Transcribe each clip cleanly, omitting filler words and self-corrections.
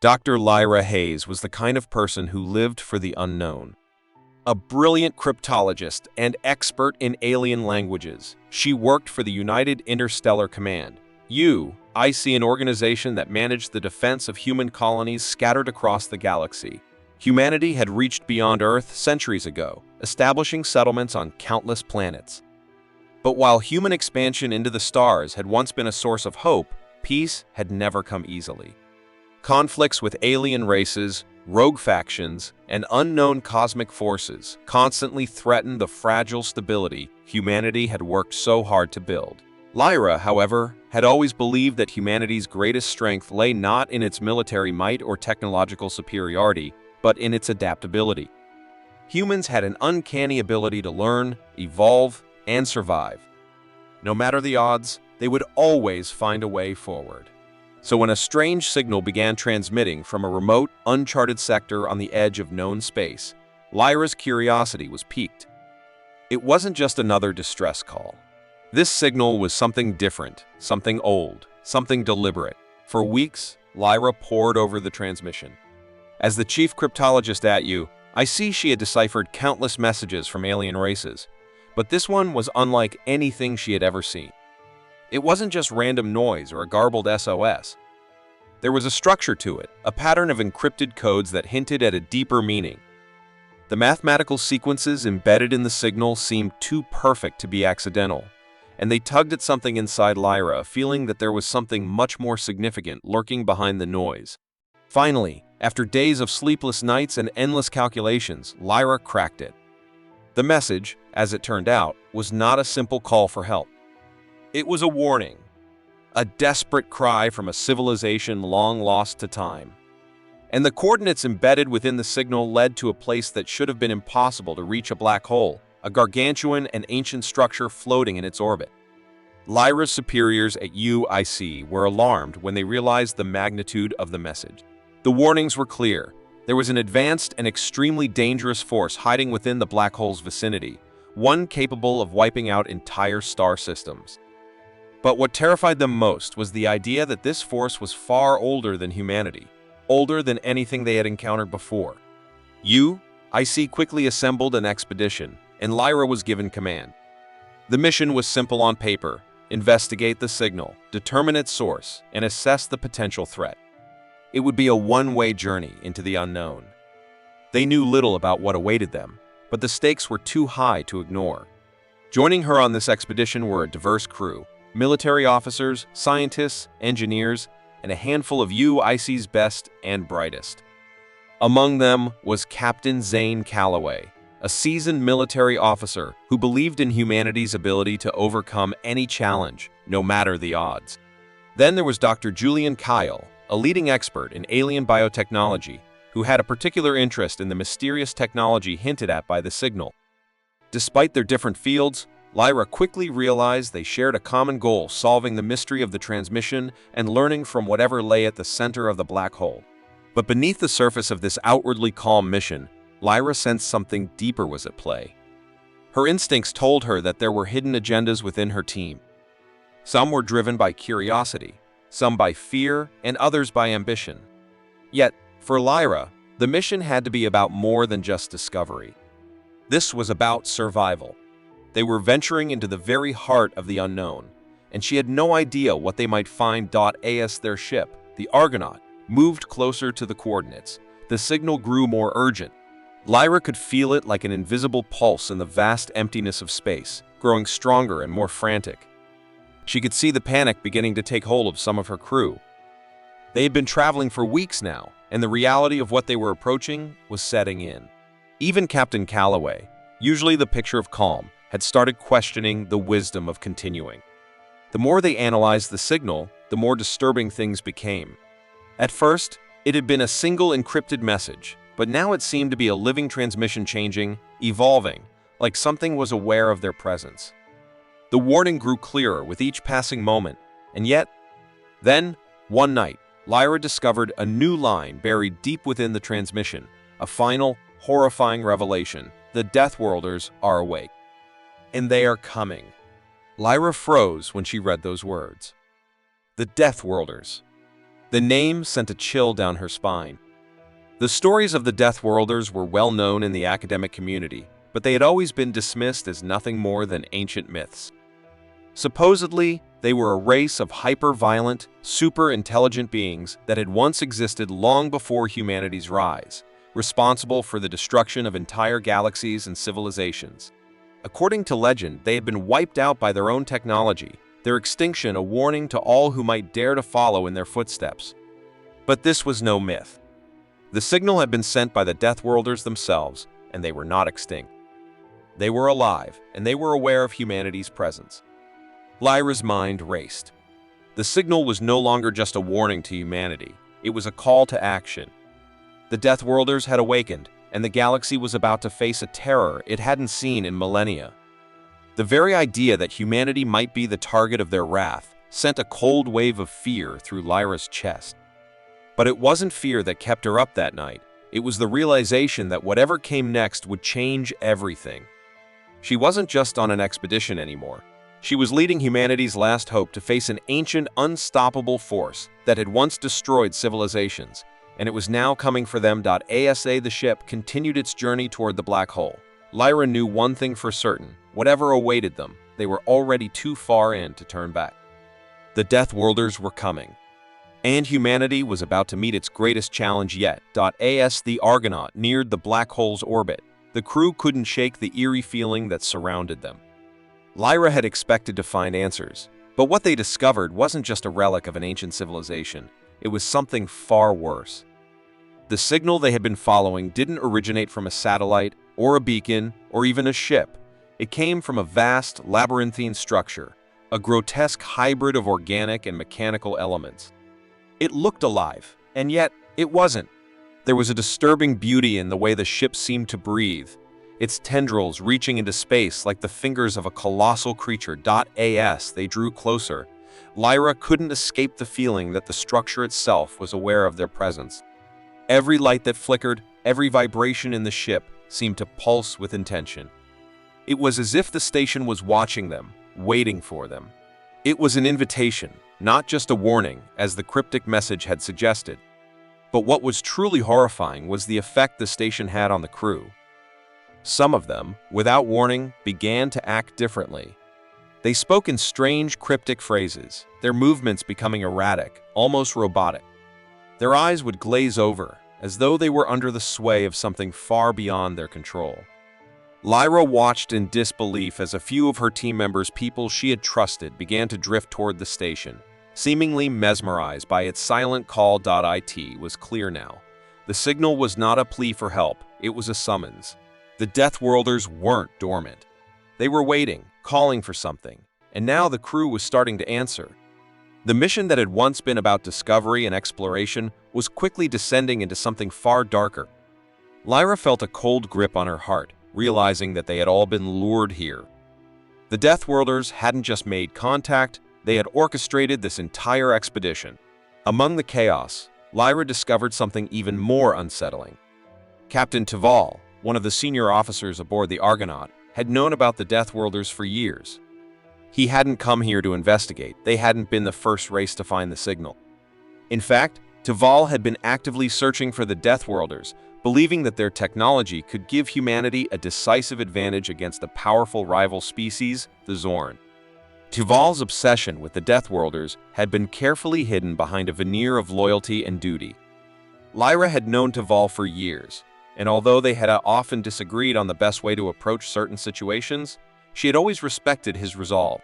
Dr. Lyra Hayes was the kind of person who lived for the unknown. A brilliant cryptologist and expert in alien languages, she worked for the United Interstellar Command, UIC, an organization that managed the defense of human colonies scattered across the galaxy. Humanity had reached beyond Earth centuries ago, establishing settlements on countless planets. But while human expansion into the stars had once been a source of hope, peace had never come easily. Conflicts with alien races, rogue factions, and unknown cosmic forces constantly threatened the fragile stability humanity had worked so hard to build. Lyra, however, had always believed that humanity's greatest strength lay not in its military might or technological superiority, but in its adaptability. Humans had an uncanny ability to learn, evolve, and survive. No matter the odds, they would always find a way forward. So when a strange signal began transmitting from a remote, uncharted sector on the edge of known space, Lyra's curiosity was piqued. It wasn't just another distress call. This signal was something different, something old, something deliberate. For weeks, Lyra pored over the transmission. As the chief cryptologist at UIC, she had deciphered countless messages from alien races, but this one was unlike anything she had ever seen. It wasn't just random noise or a garbled SOS. There was a structure to it, a pattern of encrypted codes that hinted at a deeper meaning. The mathematical sequences embedded in the signal seemed too perfect to be accidental, and they tugged at something inside Lyra, feeling that there was something much more significant lurking behind the noise. Finally, after days of sleepless nights and endless calculations, Lyra cracked it. The message, as it turned out, was not a simple call for help. It was a warning, a desperate cry from a civilization long lost to time. And the coordinates embedded within the signal led to a place that should have been impossible to reach: a black hole, a gargantuan and ancient structure floating in its orbit. Lyra's superiors at UIC were alarmed when they realized the magnitude of the message. The warnings were clear. There was an advanced and extremely dangerous force hiding within the black hole's vicinity, one capable of wiping out entire star systems. But what terrified them most was the idea that this force was far older than humanity, older than anything they had encountered before. UIC quickly assembled an expedition, and Lyra was given command. The mission was simple on paper: investigate the signal, determine its source, and assess the potential threat. It would be a one-way journey into the unknown. They knew little about what awaited them, but the stakes were too high to ignore. Joining her on this expedition were a diverse crew: military officers, scientists, engineers, and a handful of UIC's best and brightest. Among them was Captain Zane Calloway, a seasoned military officer who believed in humanity's ability to overcome any challenge, no matter the odds. Then there was Dr. Julian Kyle, a leading expert in alien biotechnology, who had a particular interest in the mysterious technology hinted at by the signal. Despite their different fields, Lyra quickly realized they shared a common goal: solving the mystery of the transmission and learning from whatever lay at the center of the black hole. But beneath the surface of this outwardly calm mission, Lyra sensed something deeper was at play. Her instincts told her that there were hidden agendas within her team. Some were driven by curiosity, some by fear, and others by ambition. Yet, for Lyra, the mission had to be about more than just discovery. This was about survival. They were venturing into the very heart of the unknown, and she had no idea what they might find. As their ship, the Argonaut, moved closer to the coordinates, the signal grew more urgent. Lyra could feel it like an invisible pulse in the vast emptiness of space, growing stronger and more frantic. She could see the panic beginning to take hold of some of her crew. They had been traveling for weeks now, and the reality of what they were approaching was setting in. Even Captain Calloway, usually the picture of calm, had started questioning the wisdom of continuing. The more they analyzed the signal, the more disturbing things became. At first, it had been a single encrypted message, but now it seemed to be a living transmission, changing, evolving, like something was aware of their presence. The warning grew clearer with each passing moment, and yet, then, one night, Lyra discovered a new line buried deep within the transmission, a final, horrifying revelation: the Deathworlders are awake. And they are coming. Lyra froze when she read those words. The Deathworlders. The name sent a chill down her spine. The stories of the Deathworlders were well known in the academic community, but they had always been dismissed as nothing more than ancient myths. Supposedly, they were a race of hyper-violent, super-intelligent beings that had once existed long before humanity's rise, responsible for the destruction of entire galaxies and civilizations. According to legend, they had been wiped out by their own technology, their extinction a warning to all who might dare to follow in their footsteps. But this was no myth. The signal had been sent by the Deathworlders themselves, and they were not extinct. They were alive, and they were aware of humanity's presence. Lyra's mind raced. The signal was no longer just a warning to humanity, it was a call to action. The Deathworlders had awakened, and the galaxy was about to face a terror it hadn't seen in millennia. The very idea that humanity might be the target of their wrath sent a cold wave of fear through Lyra's chest. But it wasn't fear that kept her up that night, it was the realization that whatever came next would change everything. She wasn't just on an expedition anymore. She was leading humanity's last hope to face an ancient, unstoppable force that had once destroyed civilizations, and it was now coming for them. ASA the ship continued its journey toward the black hole. Lyra knew one thing for certain: whatever awaited them, they were already too far in to turn back. The Deathworlders were coming, and humanity was about to meet its greatest challenge yet. As the Argonaut neared the black hole's orbit, the crew couldn't shake the eerie feeling that surrounded them. Lyra had expected to find answers, but what they discovered wasn't just a relic of an ancient civilization, it was something far worse. The signal they had been following didn't originate from a satellite, or a beacon, or even a ship. It came from a vast, labyrinthine structure, a grotesque hybrid of organic and mechanical elements. It looked alive, and yet it wasn't. There was a disturbing beauty in the way the ship seemed to breathe, its tendrils reaching into space like the fingers of a colossal creature. As they drew closer, Lyra couldn't escape the feeling that the structure itself was aware of their presence. Every light that flickered, every vibration in the ship seemed to pulse with intention. It was as if the station was watching them, waiting for them. It was an invitation, not just a warning, as the cryptic message had suggested. But what was truly horrifying was the effect the station had on the crew. Some of them, without warning, began to act differently. They spoke in strange, cryptic phrases, their movements becoming erratic, almost robotic. Their eyes would glaze over, as though they were under the sway of something far beyond their control. Lyra watched in disbelief as a few of her team members, people she had trusted, began to drift toward the station. Seemingly mesmerized by its silent call. It was clear now. The signal was not a plea for help, it was a summons. The Deathworlders weren't dormant. They were waiting, calling for something, and now the crew was starting to answer. The mission that had once been about discovery and exploration was quickly descending into something far darker. Lyra felt a cold grip on her heart, realizing that they had all been lured here. The Deathworlders hadn't just made contact, they had orchestrated this entire expedition. Among the chaos, Lyra discovered something even more unsettling. Captain Tival, one of the senior officers aboard the Argonaut, had known about the Deathworlders for years. He hadn't come here to investigate, they hadn't been the first race to find the signal. In fact, Tival had been actively searching for the Deathworlders, believing that their technology could give humanity a decisive advantage against the powerful rival species, the Zorn. Tival's obsession with the Deathworlders had been carefully hidden behind a veneer of loyalty and duty. Lyra had known Tival for years, and although they had often disagreed on the best way to approach certain situations, she had always respected his resolve.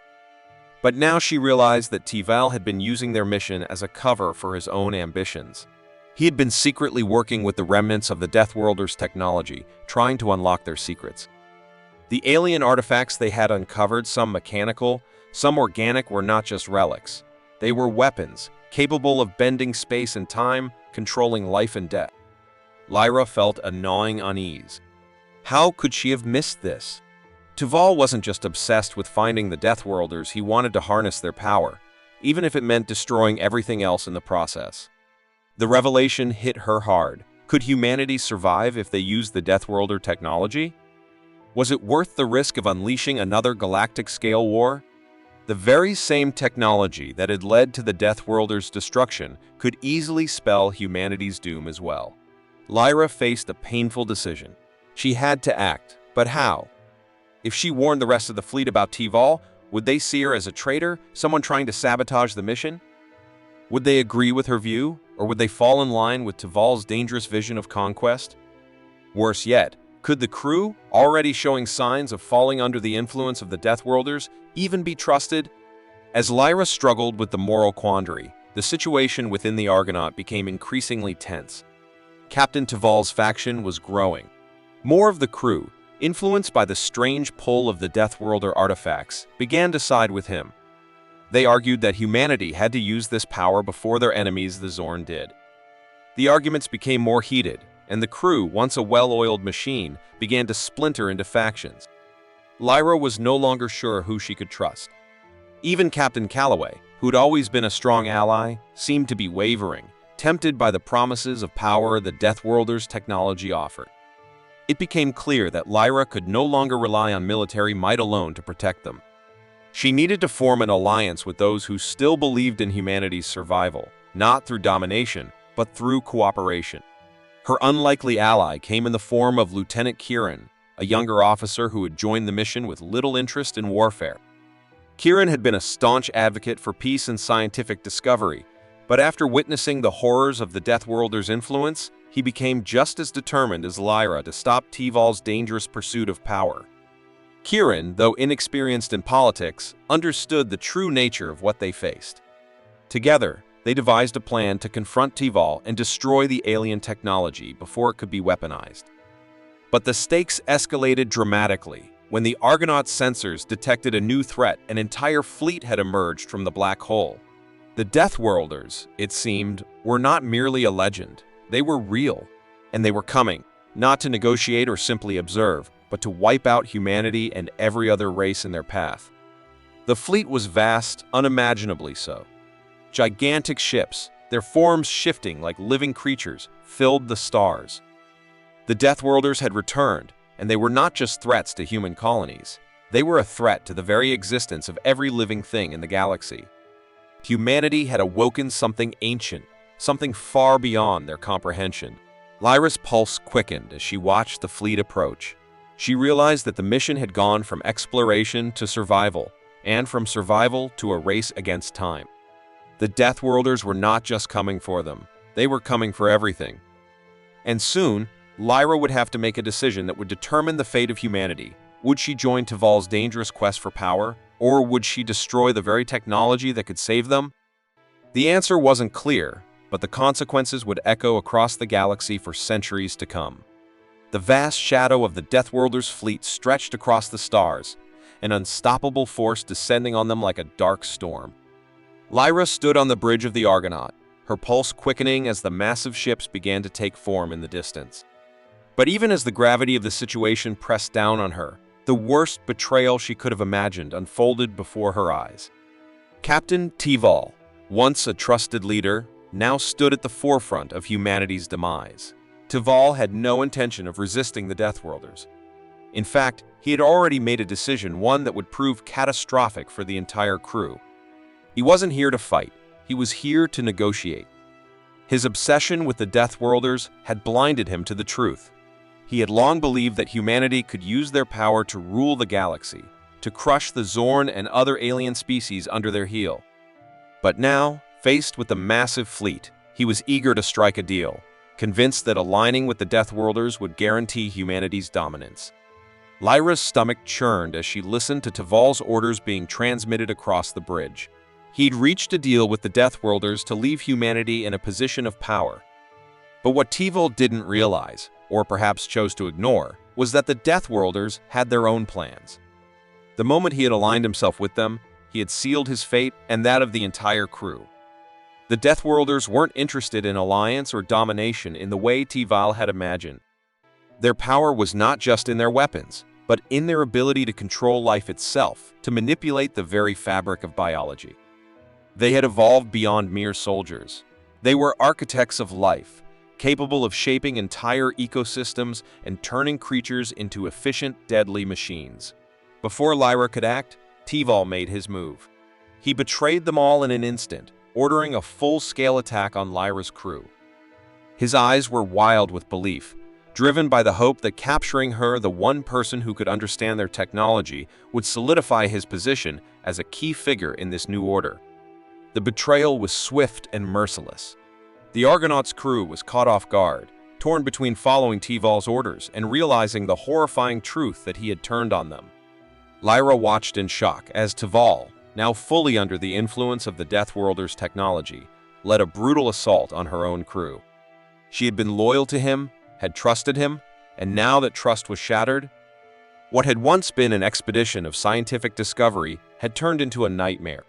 But now she realized that Tival had been using their mission as a cover for his own ambitions. He had been secretly working with the remnants of the Deathworlders' technology, trying to unlock their secrets. The alien artifacts they had uncovered, some mechanical, some organic, were not just relics. They were weapons, capable of bending space and time, controlling life and death. Lyra felt a gnawing unease. How could she have missed this? Tival wasn't just obsessed with finding the Deathworlders, he wanted to harness their power, even if it meant destroying everything else in the process. The revelation hit her hard. Could humanity survive if they used the Deathworlder technology? Was it worth the risk of unleashing another galactic-scale war? The very same technology that had led to the Deathworlder's destruction could easily spell humanity's doom as well. Lyra faced a painful decision. She had to act, but how? If she warned the rest of the fleet about Tival, would they see her as a traitor, someone trying to sabotage the mission? Would they agree with her view, or would they fall in line with Tival's dangerous vision of conquest? Worse yet, could the crew, already showing signs of falling under the influence of the Deathworlders, even be trusted? As Lyra struggled with the moral quandary, the situation within the Argonaut became increasingly tense. Captain Tival's faction was growing. More of the crew, influenced by the strange pull of the Deathworlder artifacts, began to side with him. They argued that humanity had to use this power before their enemies, the Zorn, did. The arguments became more heated, and the crew, once a well-oiled machine, began to splinter into factions. Lyra was no longer sure who she could trust. Even Captain Calloway, who'd always been a strong ally, seemed to be wavering, tempted by the promises of power the Deathworlder's technology offered. It became clear that Lyra could no longer rely on military might alone to protect them. She needed to form an alliance with those who still believed in humanity's survival, not through domination, but through cooperation. Her unlikely ally came in the form of Lieutenant Kieran, a younger officer who had joined the mission with little interest in warfare. Kieran had been a staunch advocate for peace and scientific discovery, but after witnessing the horrors of the Deathworlder's influence, he became just as determined as Lyra to stop Tival's dangerous pursuit of power. Kieran, though inexperienced in politics, understood the true nature of what they faced. Together, they devised a plan to confront Tival and destroy the alien technology before it could be weaponized. But the stakes escalated dramatically when the Argonaut sensors detected a new threat. An entire fleet had emerged from the black hole. The Deathworlders, it seemed, were not merely a legend. They were real, and they were coming, not to negotiate or simply observe, but to wipe out humanity and every other race in their path. The fleet was vast, unimaginably so. Gigantic ships, their forms shifting like living creatures, filled the stars. The Deathworlders had returned, and they were not just threats to human colonies. They were a threat to the very existence of every living thing in the galaxy. Humanity had awoken something ancient, something far beyond their comprehension. Lyra's pulse quickened as she watched the fleet approach. She realized that the mission had gone from exploration to survival, and from survival to a race against time. The Deathworlders were not just coming for them, they were coming for everything. And soon, Lyra would have to make a decision that would determine the fate of humanity. Would she join Tival's dangerous quest for power, or would she destroy the very technology that could save them? The answer wasn't clear, but the consequences would echo across the galaxy for centuries to come. The vast shadow of the Deathworlder's fleet stretched across the stars, an unstoppable force descending on them like a dark storm. Lyra stood on the bridge of the Argonaut, her pulse quickening as the massive ships began to take form in the distance. But even as the gravity of the situation pressed down on her, the worst betrayal she could have imagined unfolded before her eyes. Captain Tival, once a trusted leader, now stood at the forefront of humanity's demise. Tival had no intention of resisting the Deathworlders. In fact, he had already made a decision, one that would prove catastrophic for the entire crew. He wasn't here to fight, he was here to negotiate. His obsession with the Deathworlders had blinded him to the truth. He had long believed that humanity could use their power to rule the galaxy, to crush the Zorn and other alien species under their heel. But now, faced with the massive fleet, he was eager to strike a deal, convinced that aligning with the Deathworlders would guarantee humanity's dominance. Lyra's stomach churned as she listened to Tival's orders being transmitted across the bridge. He'd reached a deal with the Deathworlders to leave humanity in a position of power. But what Tival didn't realize, or perhaps chose to ignore, was that the Deathworlders had their own plans. The moment he had aligned himself with them, he had sealed his fate and that of the entire crew. The Deathworlders weren't interested in alliance or domination in the way Tival had imagined. Their power was not just in their weapons, but in their ability to control life itself, to manipulate the very fabric of biology. They had evolved beyond mere soldiers. They were architects of life, capable of shaping entire ecosystems and turning creatures into efficient, deadly machines. Before Lyra could act, Tival made his move. He betrayed them all in an instant, ordering a full-scale attack on Lyra's crew. His eyes were wild with belief, driven by the hope that capturing her, the one person who could understand their technology, would solidify his position as a key figure in this new order. The betrayal was swift and merciless. The Argonaut's crew was caught off guard, torn between following Tival's orders and realizing the horrifying truth that he had turned on them. Lyra watched in shock as Tival, now fully under the influence of the Deathworlder's technology, led a brutal assault on her own crew. She had been loyal to him, had trusted him, and now that trust was shattered, what had once been an expedition of scientific discovery had turned into a nightmare.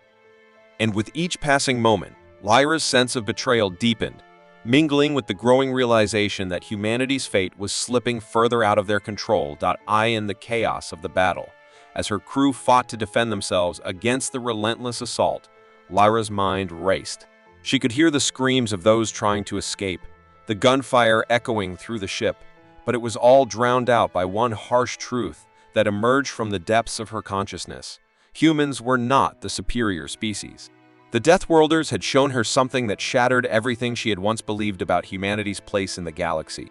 And with each passing moment, Lyra's sense of betrayal deepened, mingling with the growing realization that humanity's fate was slipping further out of their control. In the chaos of the battle, as her crew fought to defend themselves against the relentless assault, Lyra's mind raced. She could hear the screams of those trying to escape, the gunfire echoing through the ship, but it was all drowned out by one harsh truth that emerged from the depths of her consciousness. Humans were not the superior species. The Deathworlders had shown her something that shattered everything she had once believed about humanity's place in the galaxy.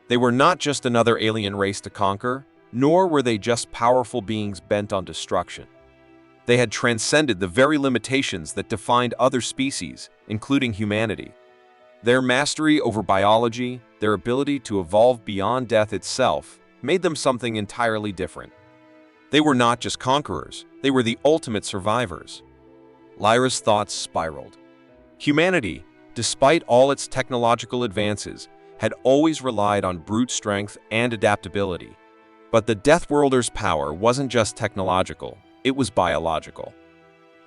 They were not just another alien race to conquer, nor were they just powerful beings bent on destruction. They had transcended the very limitations that defined other species, including humanity. Their mastery over biology, their ability to evolve beyond death itself, made them something entirely different. They were not just conquerors, they were the ultimate survivors. Lyra's thoughts spiraled. Humanity, despite all its technological advances, had always relied on brute strength and adaptability. But the Deathworlder's power wasn't just technological, it was biological.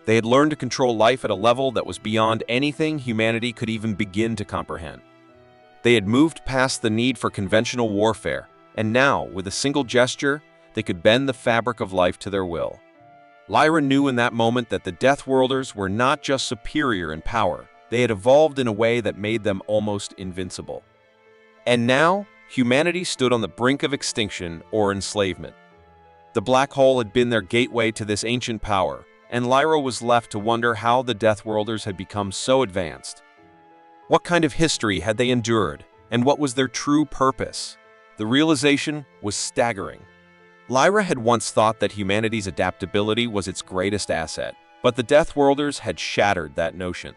They had learned to control life at a level that was beyond anything humanity could even begin to comprehend. They had moved past the need for conventional warfare, and now, with a single gesture, they could bend the fabric of life to their will. Lyra knew in that moment that the Deathworlders were not just superior in power, they had evolved in a way that made them almost invincible. And now, humanity stood on the brink of extinction or enslavement. The black hole had been their gateway to this ancient power, and Lyra was left to wonder how the Deathworlders had become so advanced. What kind of history had they endured, and what was their true purpose? The realization was staggering. Lyra had once thought that humanity's adaptability was its greatest asset, but the Deathworlders had shattered that notion.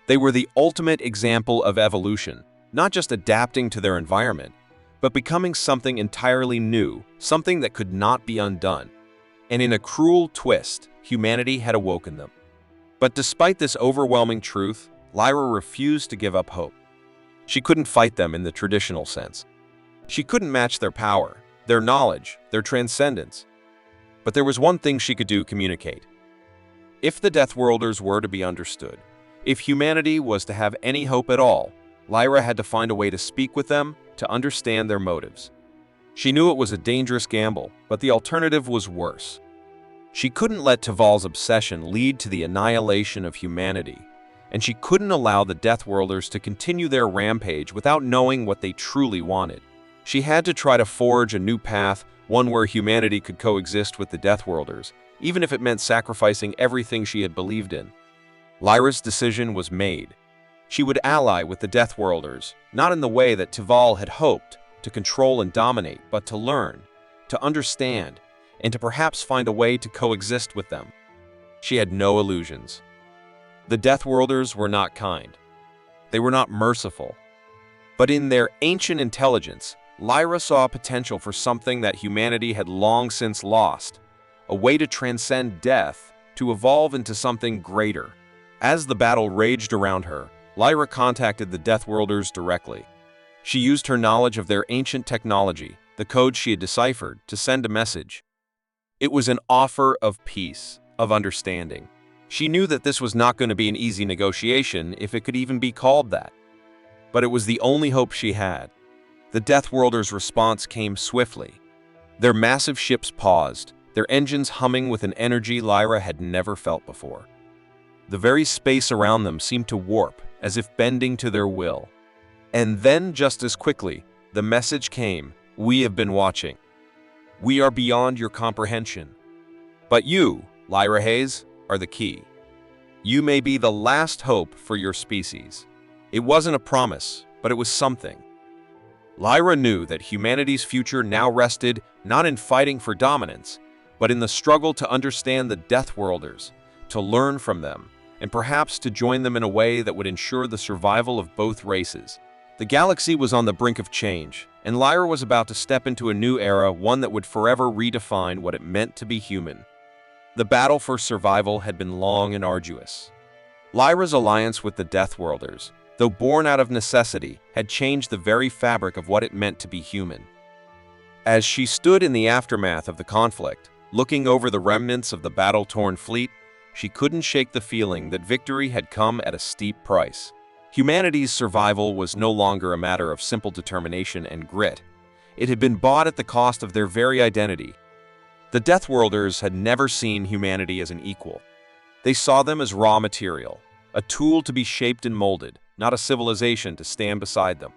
They were the ultimate example of evolution, not just adapting to their environment, but becoming something entirely new, something that could not be undone. And in a cruel twist, humanity had awoken them. But despite this overwhelming truth, Lyra refused to give up hope. She couldn't fight them in the traditional sense. She couldn't match their power, their knowledge, their transcendence. But there was one thing she could do: communicate. If the Deathworlders were to be understood, if humanity was to have any hope at all, Lyra had to find a way to speak with them, to understand their motives. She knew it was a dangerous gamble, but the alternative was worse. She couldn't let Tival's obsession lead to the annihilation of humanity, and she couldn't allow the Deathworlders to continue their rampage without knowing what they truly wanted. She had to try to forge a new path, one where humanity could coexist with the Deathworlders, even if it meant sacrificing everything she had believed in. Lyra's decision was made. She would ally with the Deathworlders, not in the way that Tival had hoped, to control and dominate, but to learn, to understand, and to perhaps find a way to coexist with them. She had no illusions. The Deathworlders were not kind. They were not merciful. But in their ancient intelligence, Lyra saw potential for something that humanity had long since lost, a way to transcend death, to evolve into something greater. As the battle raged around her, Lyra contacted the Deathworlders directly. She used her knowledge of their ancient technology, the code she had deciphered, to send a message. It was an offer of peace, of understanding. She knew that this was not going to be an easy negotiation, if it could even be called that. But it was the only hope she had. The Deathworlders' response came swiftly. Their massive ships paused, their engines humming with an energy Lyra had never felt before. The very space around them seemed to warp, as if bending to their will. And then, just as quickly, the message came: "We have been watching. We are beyond your comprehension. But you, Lyra Hayes, are the key. You may be the last hope for your species. It wasn't a promise, but it was something. Lyra knew that humanity's future now rested not in fighting for dominance, but in the struggle to understand the Deathworlders, to learn from them, and perhaps to join them in a way that would ensure the survival of both races. The galaxy was on the brink of change, and Lyra was about to step into a new era, one that would forever redefine what it meant to be human. The battle for survival had been long and arduous. Lyra's alliance with the Deathworlders, though born out of necessity, had changed the very fabric of what it meant to be human. As she stood in the aftermath of the conflict, looking over the remnants of the battle-torn fleet, she couldn't shake the feeling that victory had come at a steep price. Humanity's survival was no longer a matter of simple determination and grit. It had been bought at the cost of their very identity. The Deathworlders had never seen humanity as an equal. They saw them as raw material, a tool to be shaped and molded, not a civilization to stand beside them.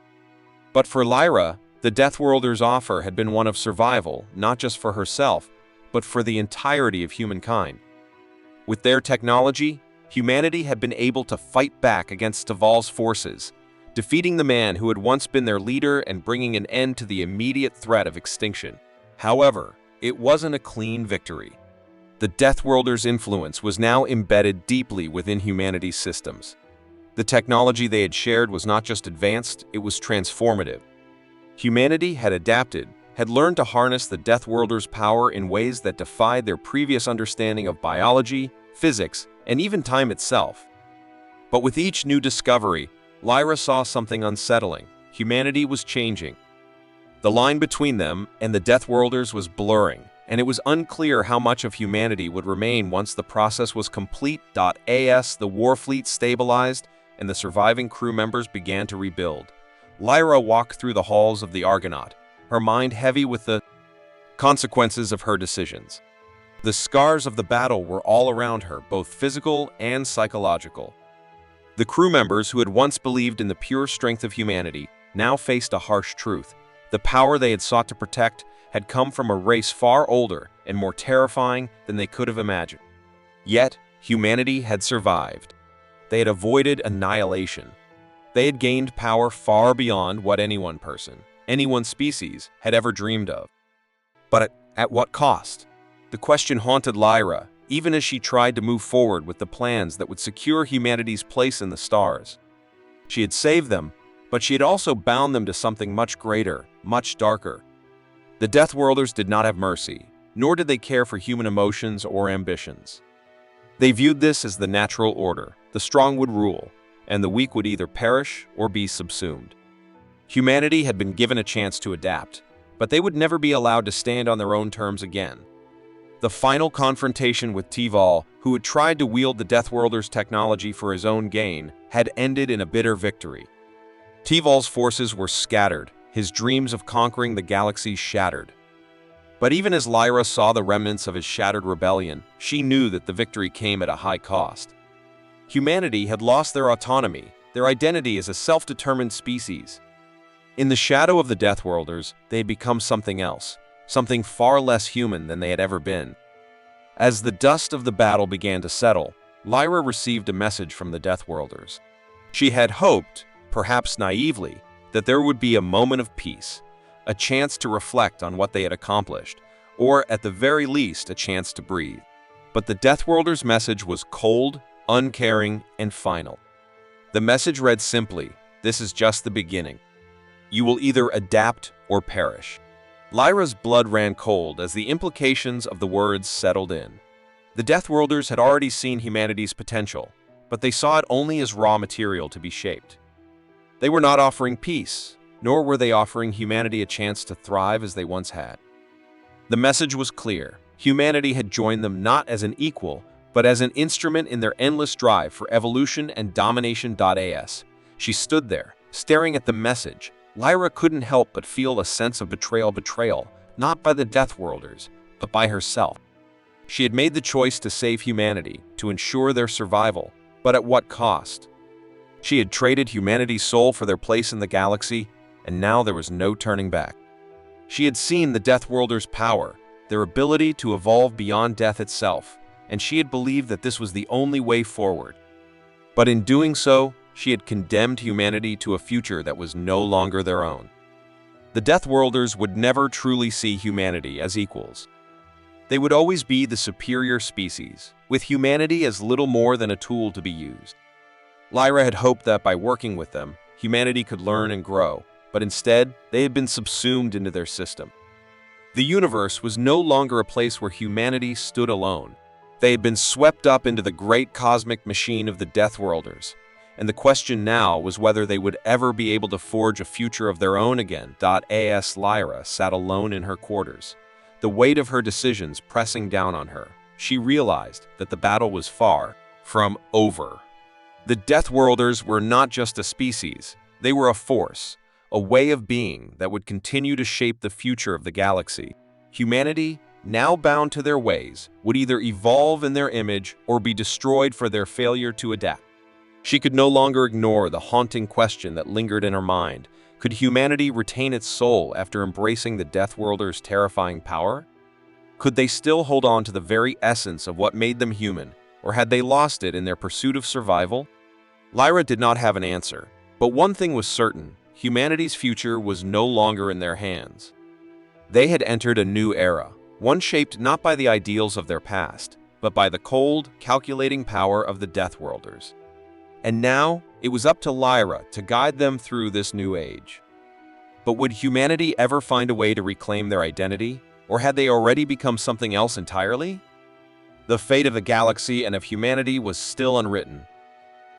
But for Lyra, the Deathworlders' offer had been one of survival, not just for herself, but for the entirety of humankind. With their technology, humanity had been able to fight back against Staval's forces, defeating the man who had once been their leader and bringing an end to the immediate threat of extinction. However, it wasn't a clean victory. The Deathworlders' influence was now embedded deeply within humanity's systems. The technology they had shared was not just advanced, it was transformative. Humanity had adapted, had learned to harness the Deathworlders' power in ways that defied their previous understanding of biology, physics, and even time itself. But with each new discovery, Lyra saw something unsettling. Humanity was changing. The line between them and the Deathworlders was blurring, and it was unclear how much of humanity would remain once the process was complete. As the warfleet stabilized and the surviving crew members began to rebuild, Lyra walked through the halls of the Argonaut, her mind heavy with the consequences of her decisions. The scars of the battle were all around her, both physical and psychological. The crew members who had once believed in the pure strength of humanity now faced a harsh truth. The power they had sought to protect had come from a race far older and more terrifying than they could have imagined. Yet, humanity had survived. They had avoided annihilation. They had gained power far beyond what any one person, any one species, had ever dreamed of. But at what cost? The question haunted Lyra, even as she tried to move forward with the plans that would secure humanity's place in the stars. She had saved them, but she had also bound them to something much greater, much darker. The Deathworlders did not have mercy, nor did they care for human emotions or ambitions. They viewed this as the natural order. The strong would rule, and the weak would either perish or be subsumed. Humanity had been given a chance to adapt, but they would never be allowed to stand on their own terms again. The final confrontation with Staval, who had tried to wield the Deathworlders' technology for his own gain, had ended in a bitter victory. Staval's forces were scattered, his dreams of conquering the galaxy shattered. But even as Lyra saw the remnants of his shattered rebellion, she knew that the victory came at a high cost. Humanity had lost their autonomy, their identity as a self-determined species. In the shadow of the Deathworlders, they had become something else, something far less human than they had ever been. As the dust of the battle began to settle, Lyra received a message from the Deathworlders. She had hoped, perhaps naively, that there would be a moment of peace, a chance to reflect on what they had accomplished, or at the very least a chance to breathe. But the Deathworlders' message was cold, uncaring, and final. The message read simply, "This is just the beginning. You will either adapt or perish." Lyra's blood ran cold as the implications of the words settled in. The Deathworlders had already seen humanity's potential, but they saw it only as raw material to be shaped. They were not offering peace, nor were they offering humanity a chance to thrive as they once had. The message was clear. Humanity had joined them not as an equal, but as an instrument in their endless drive for evolution and domination. As she stood there, staring at the message, Lyra couldn't help but feel a sense of betrayal, not by the Deathworlders, but by herself. She had made the choice to save humanity, to ensure their survival, but at what cost? She had traded humanity's soul for their place in the galaxy, and now there was no turning back. She had seen the Deathworlders' power, their ability to evolve beyond death itself, and she had believed that this was the only way forward. But in doing so, she had condemned humanity to a future that was no longer their own. The Deathworlders would never truly see humanity as equals. They would always be the superior species, with humanity as little more than a tool to be used. Lyra had hoped that by working with them, humanity could learn and grow, but instead, they had been subsumed into their system. The universe was no longer a place where humanity stood alone. They had been swept up into the great cosmic machine of the Deathworlders, and the question now was whether they would ever be able to forge a future of their own again. As Lyra sat alone in her quarters, the weight of her decisions pressing down on her, she realized that the battle was far from over. The Deathworlders were not just a species, they were a force, a way of being that would continue to shape the future of the galaxy. Humanity, now bound to their ways, would either evolve in their image or be destroyed for their failure to adapt. She could no longer ignore the haunting question that lingered in her mind. Could humanity retain its soul after embracing the Deathworlders' terrifying power? Could they still hold on to the very essence of what made them human, or had they lost it in their pursuit of survival? Lyra did not have an answer, but one thing was certain: humanity's future was no longer in their hands. They had entered a new era, one shaped not by the ideals of their past, but by the cold, calculating power of the Deathworlders. And now, it was up to Lyra to guide them through this new age. But would humanity ever find a way to reclaim their identity, or had they already become something else entirely? The fate of the galaxy and of humanity was still unwritten,